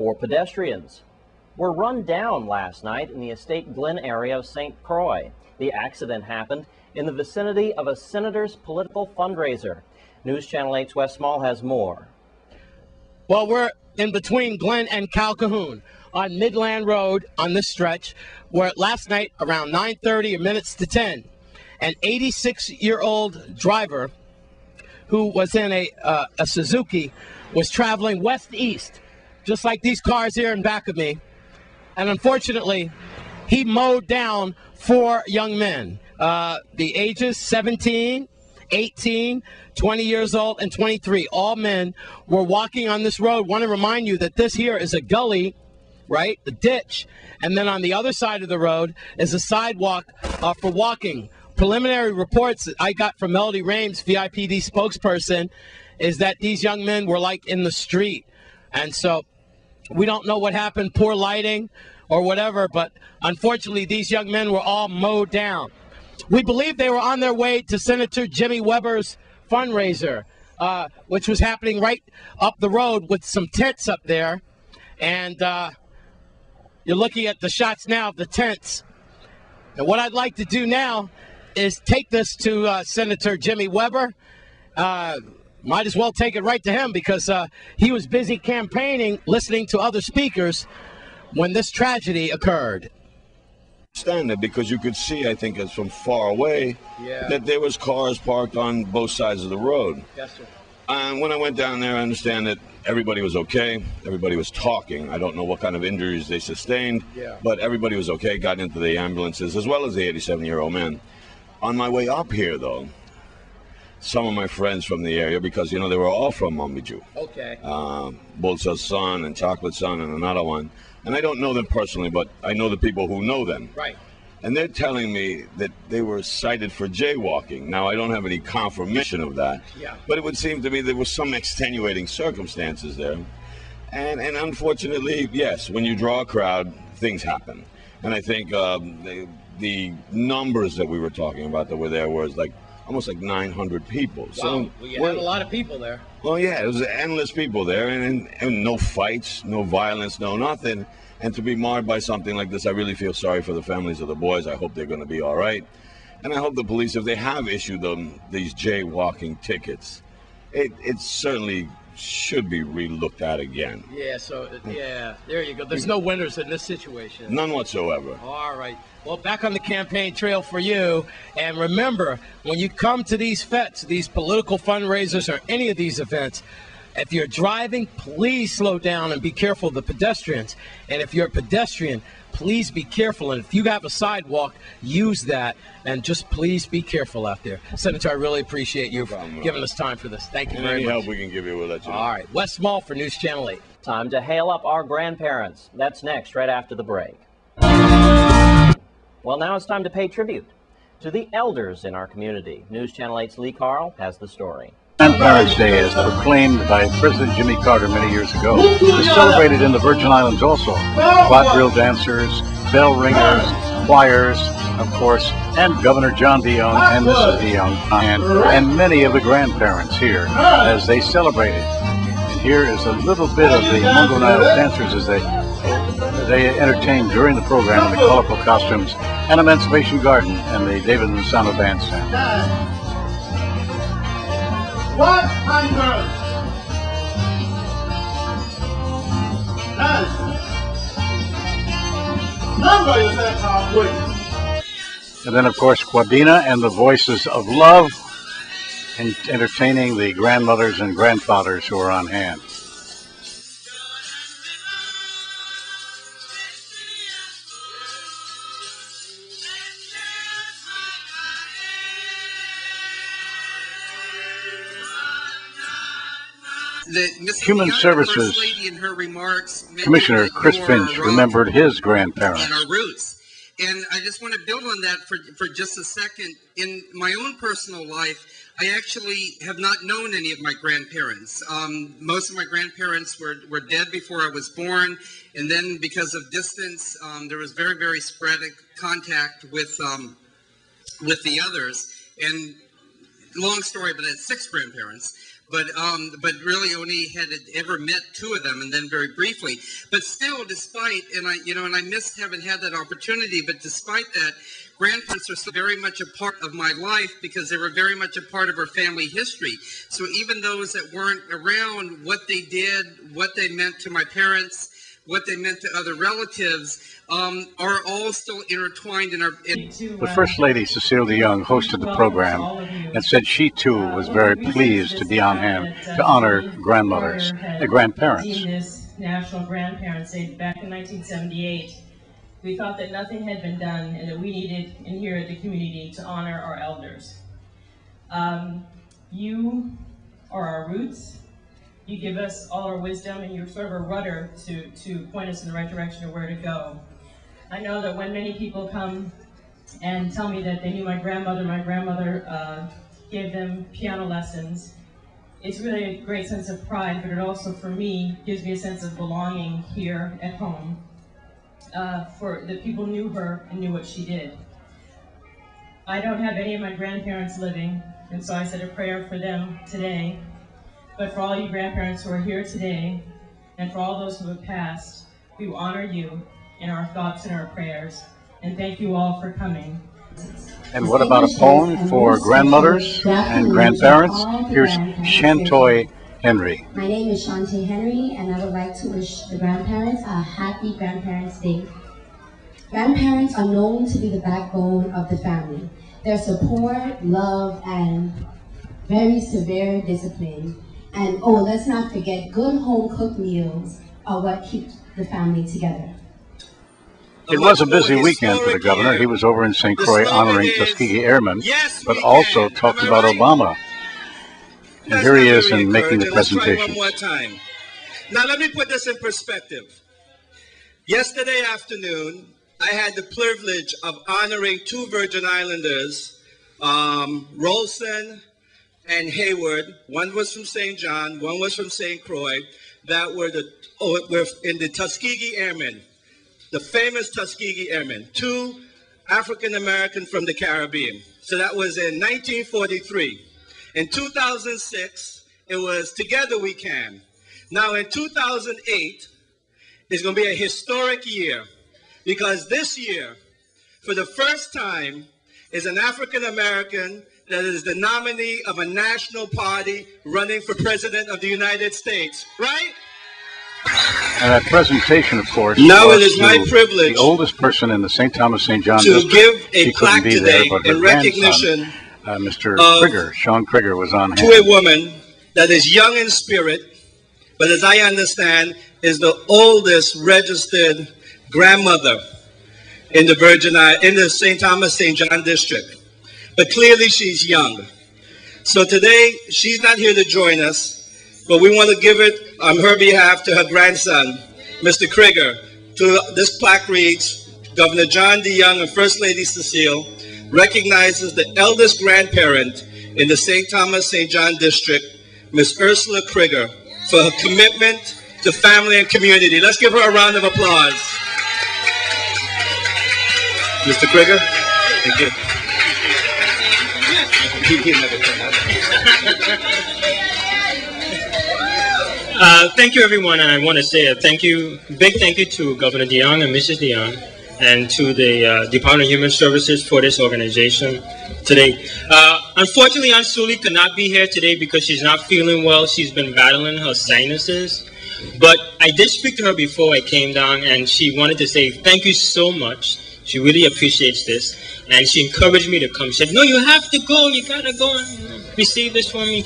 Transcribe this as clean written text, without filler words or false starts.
4 pedestrians were run down last night in the Estate Glen area of St. Croix. The accident happened in the vicinity of a senator's political fundraiser. News Channel 8's Wes Small has more. Well, we're in between Glen and Calhoun on Midland Road on this stretch, where last night around 9:30 or minutes to 10, an 86-year-old driver who was in a Suzuki was traveling west-east, just like these cars here in back of me. And unfortunately, he mowed down 4 young men, the ages 17, 18, 20 years old, and 23. All men were walking on this road. Want to remind you that this here is a gully, right? The ditch. And then on the other side of the road is a sidewalk for walking. Preliminary reports that I got from Melody Rames, VIPD spokesperson, is that these young men were like in the street. And so we don't know what happened, poor lighting or whatever, but unfortunately these young men were all mowed down. We believe they were on their way to Senator Jimmy Weber's fundraiser, which was happening right up the road with some tents up there. And you're looking at the shots now of the tents. And what I'd like to do now is take this to Senator Jimmy Weber. Might as well take it right to him because he was busy campaigning, listening to other speakers when this tragedy occurred. Stand it because you could see, I think, as from far away, that there was cars parked on both sides of the road. Yes, sir. And when I went down there, I understand that everybody was okay. Everybody was talking. I don't know what kind of injuries they sustained, but everybody was okay, got into the ambulances, as well as the 87-year-old man. On my way up here, though, some of my friends from the area, because, you know, they were all from Monbijou. Okay. Bolsa's son and Chocolate's son and another one. And I don't know them personally, but I know the people who know them. Right. And they're telling me that they were cited for jaywalking. Now, I don't have any confirmation of that. Yeah. But it would seem to me there was some extenuating circumstances there. And unfortunately, yes, when you draw a crowd, things happen. And I think the numbers that we were talking about that were there was like almost like 900 people. Wow, so we had a lot of people there. Well, yeah, it was endless people there, and no fights, no violence, no nothing. And to be marred by something like this, I really feel sorry for the families of the boys. I hope they're going to be all right. And I hope the police, if they have issued them these jaywalking tickets, it certainly should be re-looked at again. Yeah, so, yeah, there you go. There's no winners in this situation. None whatsoever. All right. Well, back on the campaign trail for you. And remember, when you come to these fetes, these political fundraisers or any of these events, if you're driving, please slow down and be careful of the pedestrians. And if you're a pedestrian, please be careful. And if you have a sidewalk, use that. And just please be careful out there. Senator, I really appreciate you giving us time for this. Thank you very much. Any help we can give you, we'll let you know. All right. Wes Small for News Channel 8. Time to hail up our grandparents. That's next, right after the break. Well, now it's time to pay tribute to the elders in our community. News Channel 8's Lee Carl has the story. Grandparents' Day, as proclaimed by President Jimmy Carter many years ago, is celebrated in the Virgin Islands also. Quadrille dancers, bell ringers, choirs, of course, and Governor John DeYoung and Mrs. DeYoung, and many of the grandparents here as they celebrated. And here is a little bit of the Mungo Nile dancers as they entertained during the program in the colorful costumes and Emancipation Garden and the David Lusano Bandstand. 100. Number is that halfway. And then, of course, Quadina and the Voices of Love, and entertaining the grandmothers and grandfathers who are on hand. Human Services Commissioner Chris Finch remembered his grandparents. And our roots. And I just want to build on that for just a second. In my own personal life, I actually have not known any of my grandparents. Most of my grandparents were dead before I was born. And then because of distance, there was very, very sporadic contact with the others. And long story, but I had 6 grandparents. but really only had ever met two of them, and then very briefly. But still, despite, and I missed having had that opportunity, but despite that, grandparents are still very much a part of my life because they were very much a part of our family history. So even those that weren't around, what they did, what they meant to my parents, what they meant to other relatives, are all still intertwined in our... The First Lady, Cecile DeYoung, hosted the program and said she too was very pleased to be on hand to honor grandmothers and grandparents. This National Grandparents Day back in 1978. We thought that nothing had been done and that we needed in here at the community to honor our elders. You are our roots. You give us all our wisdom, and you're sort of a rudder to point us in the right direction of where to go. I know that when many people come and tell me that they knew my grandmother gave them piano lessons, it's really a great sense of pride, but it also, for me, gives me a sense of belonging here at home. For that people knew her and knew what she did. I don't have any of my grandparents living, and so I said a prayer for them today. But for all you grandparents who are here today, and for all those who have passed, we honor you in our thoughts and our prayers. And thank you all for coming. And what about a poem for grandmothers and grandparents? Here's Shantoy Henry. My name is Shantae Henry, and I would like to wish the grandparents a happy Grandparents' Day. Grandparents are known to be the backbone of the family. Their support, love, and very severe discipline. And oh, let's not forget, good home-cooked meals are what keep the family together. It was a busy weekend for the governor. He was over in St. Croix honoring Tuskegee Airmen, but also talked about Obama. And here he is in making the presentation. One more time. Now let me put this in perspective. Yesterday afternoon, I had the privilege of honoring two Virgin Islanders, Rolston and Hayward. One was from St. John, one was from St. Croix, that were in the Tuskegee Airmen, the famous Tuskegee Airmen, two African American from the Caribbean. So that was in 1943. In 2006, it was Together We Can. Now in 2008, is going to be a historic year because this year, for the first time, is an African American that is the nominee of a national party running for President of the United States, right? And that presentation, of course, now it is my privilege the oldest person in the St. Thomas St. John to district. give a She plaque couldn't be there, today but her in recognition Mr. Krieger, Sean Krieger, was on hand. To a woman that is young in spirit, but as I understand, is the oldest registered grandmother in the St. Thomas St. John district. But clearly she's young. So today, she's not here to join us, but we want to give it on her behalf to her grandson, Mr. Krieger. This plaque reads, Governor John DeYoung and First Lady Cecile recognizes the eldest grandparent in the St. Thomas St. John district, Ms. Ursula Krieger, for her commitment to family and community. Let's give her a round of applause. Mr. Krieger, thank you. Thank you, everyone, and I want to say a big thank you to Governor DeYoung and Mrs. DeYoung, and to the Department of Human Services for this organization today. Unfortunately, Aunt Sully could not be here today because she's not feeling well. She's been battling her sinuses. But I did speak to her before I came down, and she wanted to say thank you so much. She really appreciates this, and she encouraged me to come. She said, no, you have to go. You got to go and receive this for me.